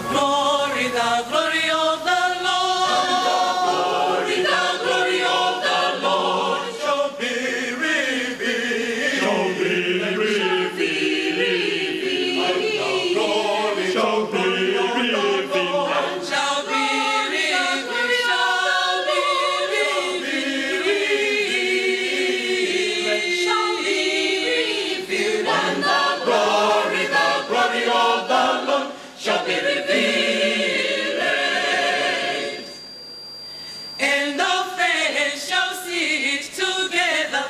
glory of the Lord. The glory of the Lord shall be revealed. Shall be revealed. Shall be revealed. Shall be revealed. And all friends shall sit together.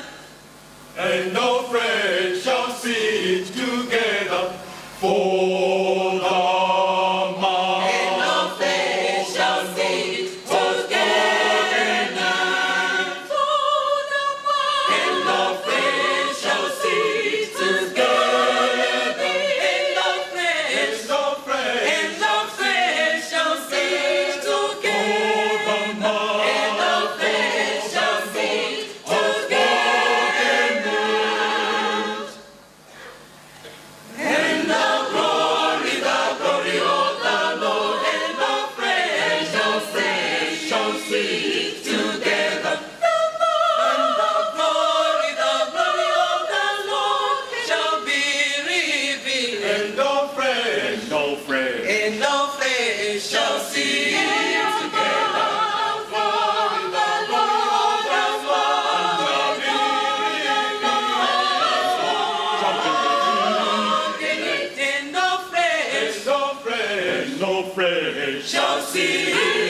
And all friends shall sit together for the mark. And all friends shall sit together for the mark. And all friends shall sit together. And all friends. And all friends And all friends shall sit together. for the mark. And all friends shall sit together. And the glory of the Lord, and all friends shall sit together. And the glory of the Lord shall be revealed. And all friends And all flesh shall see together. For the Lord of Lords, and all flesh no friends shall see